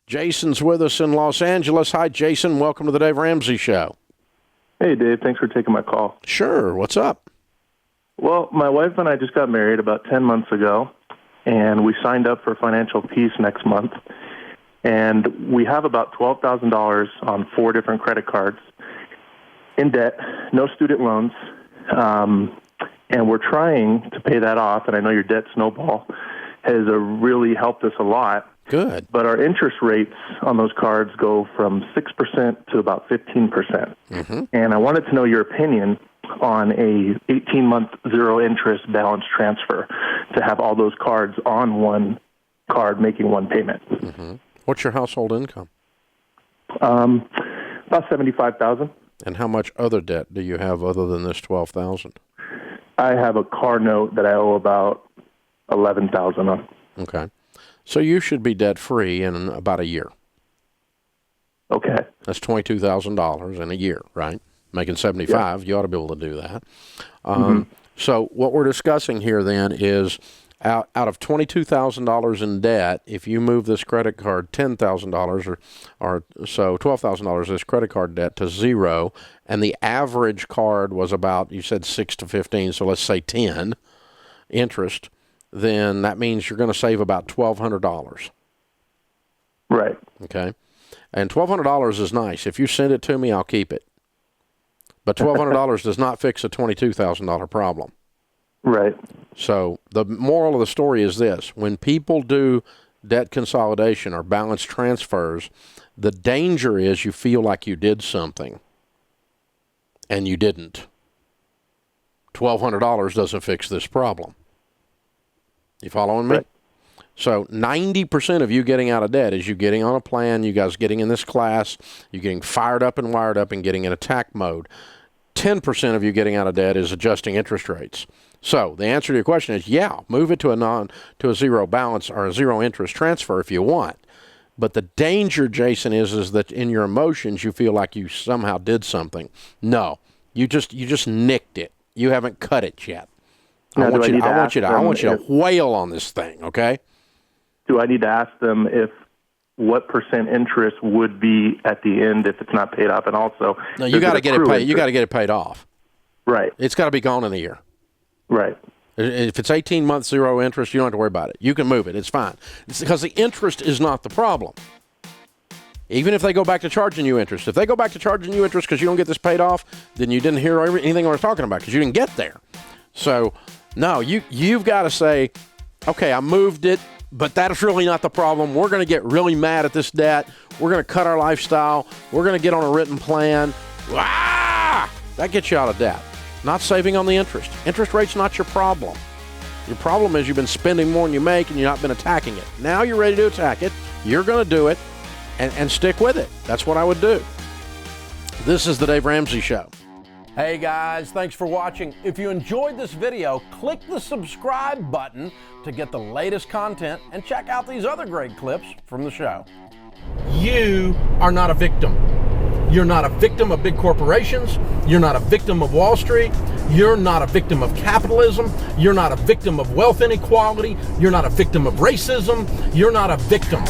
Jason's with us in Los Angeles. Hi, Jason. Welcome to the Dave Ramsey Show. Hey, Dave. Thanks for taking my call. Sure. What's up? Well, my wife and I just got married about 10 months ago, and we signed up for Financial Peace next month. And we have about $12,000 on 4 different credit cards in debt, no student loans, and we're trying to pay that off. And I know your debt snowball has really helped us a lot. Good. But our interest rates on those cards go from 6% to about 15%. Mm-hmm. And I wanted to know your opinion on a 18-month zero-interest balance transfer to have all those cards on one card making one payment. Mm-hmm. What's your household income? About $75,000. And how much other debt do you have other than this $12,000? I have a car note that I owe about $11,000 on. Okay. So you should be debt-free in about a year. Okay. That's $22,000 in a year, right? Making $75,000, yeah. You ought to be able to do that. So what we're discussing here then is out of $22,000 in debt, if you move this credit card $10,000 or so, $12,000 this credit card debt to zero, and the average card was about, you said 6 to 15, so let's say 10 interest, then that means you're going to save about $1,200. Right. Okay. And $1,200 is nice. If you send it to me, I'll keep it. But $1,200 does not fix a $22,000 problem. Right. So the moral of the story is this. When people do debt consolidation or balance transfers, the danger is you feel like you did something and you didn't. $1,200 doesn't fix this problem. You following me? Right. So 90% of you getting out of debt is you getting on a plan, you guys getting in this class, you getting fired up and wired up and getting in attack mode. 10% of you getting out of debt is adjusting interest rates. So the answer to your question is, yeah, move it to a zero balance or a zero interest transfer if you want. But the danger, Jason, is that in your emotions you feel like you somehow did something. No, you just nicked it. You haven't cut it yet. I want you to whale on this thing, okay? Do I need to ask them what percent interest would be at the end if it's not paid off? And also, no, you got to get it paid. You got to get it paid off. Right. It's got to be gone in a year. Right. If it's 18 months zero interest, you don't have to worry about it. You can move it. It's fine. It's because the interest is not the problem. Even if they go back to charging you interest. If they go back to charging you interest because you don't get this paid off, then you didn't hear anything I was talking about because you didn't get there. So, no, you've got to say, okay, I moved it, but that is really not the problem. We're going to get really mad at this debt. We're going to cut our lifestyle. We're going to get on a written plan. That gets you out of debt. Not saving on the interest. Interest rate's not your problem. Your problem is you've been spending more than you make and you've not been attacking it. Now you're ready to attack it. You're going to do it and stick with it. That's what I would do. This is the Dave Ramsey Show. Hey guys, thanks for watching. If you enjoyed this video, click the subscribe button to get the latest content and check out these other great clips from the show. You are not a victim. You're not a victim of big corporations. You're not a victim of Wall Street. You're not a victim of capitalism. You're not a victim of wealth inequality. You're not a victim of racism. You're not a victim.